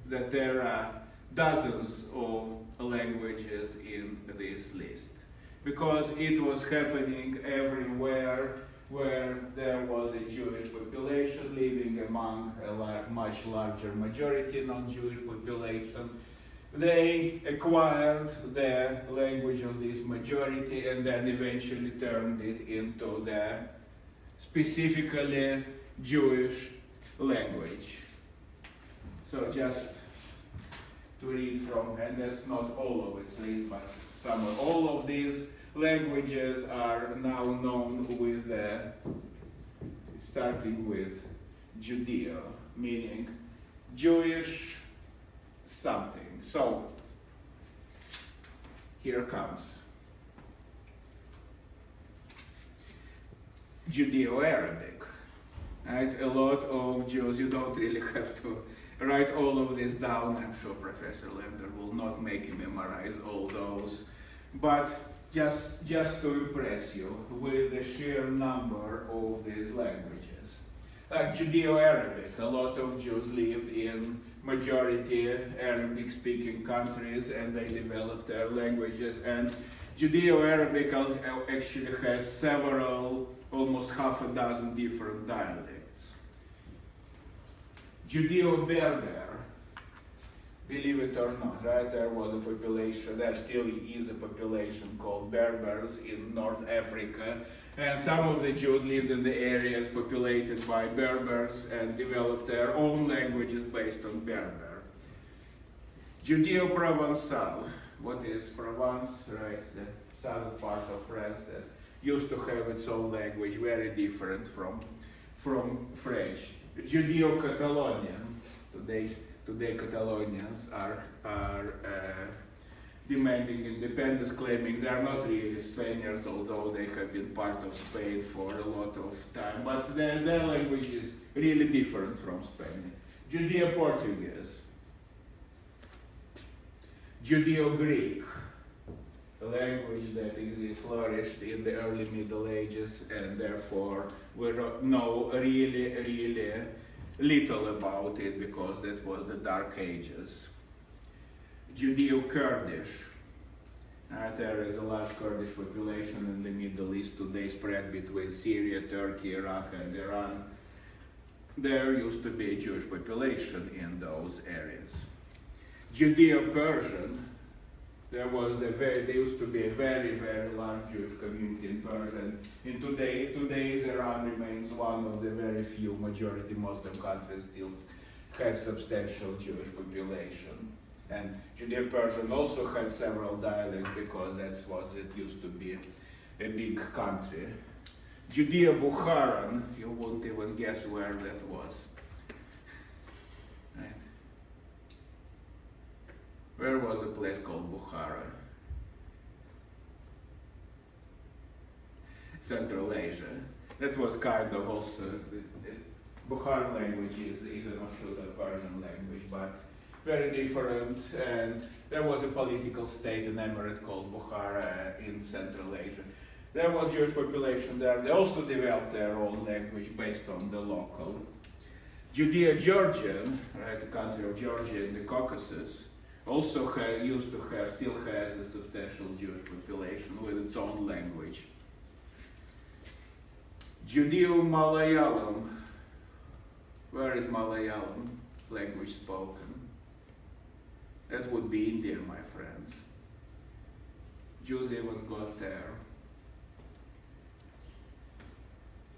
that there are dozens of languages in this list. Because it was happening everywhere where there was a Jewish population living among a much larger majority non-Jewish population. They acquired the language of this majority and then eventually turned it into the specifically Jewish language. So just to read from, and that's not all of its list, but all of these languages are now known with starting with Judeo, meaning Jewish something. So here comes Judeo-Arabic. Right? A lot of Jews, you don't really have to write all of this down. I'm sure Professor Lander will not make you memorize all those, but just to impress you with the sheer number of these languages. Like Judeo-Arabic, a lot of Jews lived in majority Arabic-speaking countries, and they developed their languages. And Judeo-Arabic actually has several, almost half a dozen different dialects. Judeo-Berber, believe it or not, right? There was a population, there still is a population called Berbers in North Africa, and some of the Jews lived in the areas populated by Berbers and developed their own languages based on Berber. Judeo-Provençal, what is Provence, right? The southern part of France that used to have its own language, very different from French. Judeo-Catalonian, Today Catalonians are demanding independence, claiming they are not really Spaniards, although they have been part of Spain for a lot of time, but their language is really different from Spanish. Judeo-Portuguese, Judeo-Greek, a language that flourished in the early Middle Ages, and therefore we know really little about it because that was the Dark Ages. Judeo-Kurdish. There is a large Kurdish population in the Middle East today, spread between Syria, Turkey, Iraq, and Iran. There used to be a Jewish population in those areas. Judeo-Persian. There used to be a very, very large Jewish community in Persia. And today's Iran remains one of the very few majority Muslim countries still has substantial Jewish population. And Judeo-Persian also had several dialects because it used to be a big country. Judeo-Bukharan, you won't even guess where that was. Right? Where was a place called Bukhara? Central Asia. That was kind of also, Bukharan language is an offshoot of Persian language, but very different, and there was a political state, an emirate called Bukhara in Central Asia. There was Jewish population there. They also developed their own language based on the local. Judeo-Georgian, right, the country of Georgia in the Caucasus, also still has a substantial Jewish population with its own language. Judeo-Malayalam. Where is Malayalam language spoken? That would be India, my friends. Jews even got there.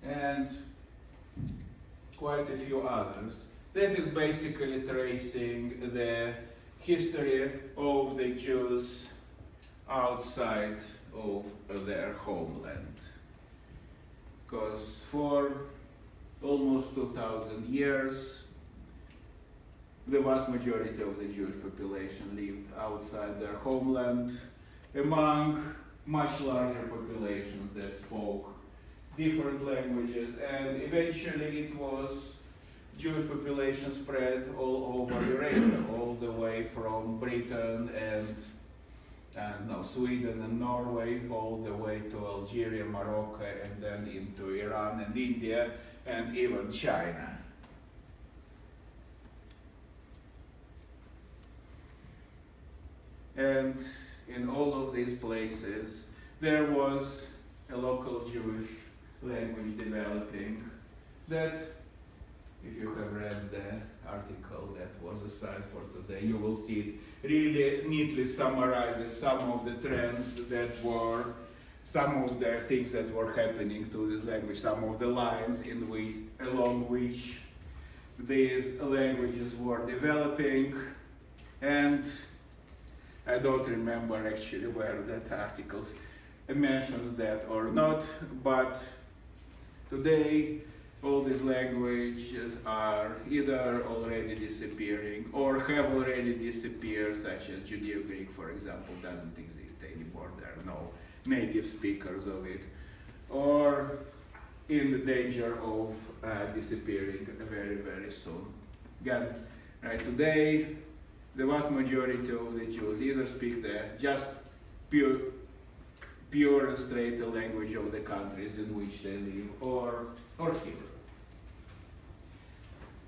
And quite a few others. That is basically tracing the history of the Jews outside of their homeland. Because for almost 2,000 years, the vast majority of the Jewish population lived outside their homeland, among much larger populations that spoke different languages, and eventually it was Jewish population spread all over Eurasia, all the way from Britain and Sweden and Norway, all the way to Algeria, Morocco, and then into Iran and India, and even China. And in all of these places, there was a local Jewish language developing that, if you have read the article that was assigned for today, you will see it really neatly summarizes some of the trends that were, some of the things that were happening to this language, some of the lines along which these languages were developing. And I don't remember actually where that article mentions that or not, but today all these languages are either already disappearing or have already disappeared, such as Judeo-Greek, for example, doesn't exist anymore. There are no native speakers of it, or in the danger of disappearing very, very soon. Again, right, today, the vast majority of the Jews either speak the just pure and straight language of the countries in which they live, or Hebrew.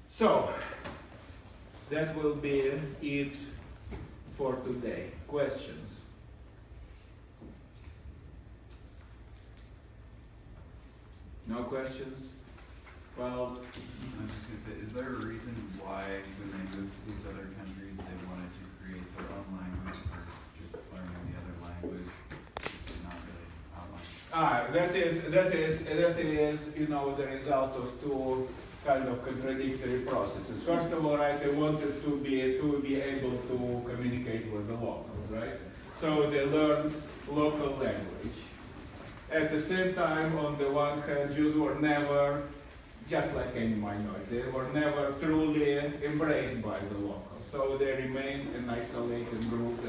So, that will be it for today. Questions? No questions? Well, I'm just going to say, is there a reason why when they moved to these other countries they wanted to create their own language versus just learning the other language? It's not really outlined. That is, the result of two kind of contradictory processes. First of all, right, they wanted to be able to communicate with the locals, right? So they learned local language. At the same time, on the one hand, Jews were never, just like any minority, they were never truly embraced by the locals. So they remained an isolated group,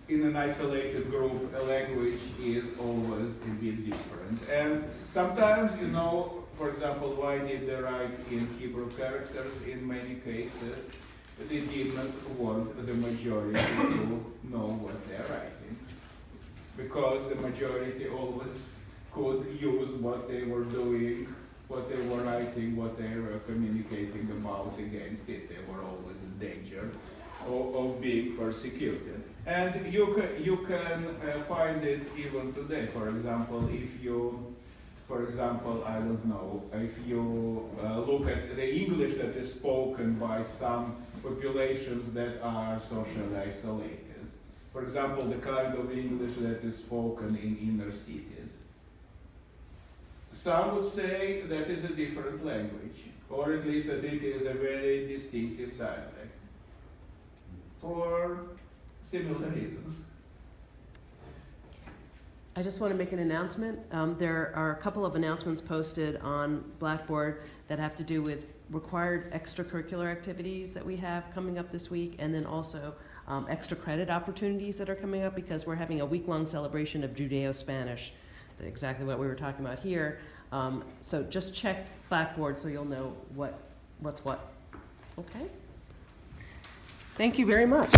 In an isolated group, a language is always a bit different. And sometimes, for example, why did they write in Hebrew characters in many cases? They did not want the majority to know what they're writing, because the majority always could use what they were doing what they were writing, what they were communicating about against it. They were always in danger of being persecuted. And you can find it even today. For example, I don't know, if you look at the English that is spoken by some populations that are socially isolated. For example, the kind of English that is spoken in inner cities. Some would say that is a different language, or at least that it is a very distinctive dialect, for similar reasons. I just want to make an announcement. There are a couple of announcements posted on Blackboard that have to do with required extracurricular activities that we have coming up this week, and then also extra credit opportunities that are coming up because we're having a week-long celebration of Judeo-Spanish, exactly what we were talking about here. So just check Blackboard so you'll know what's what. Okay? Thank you very much.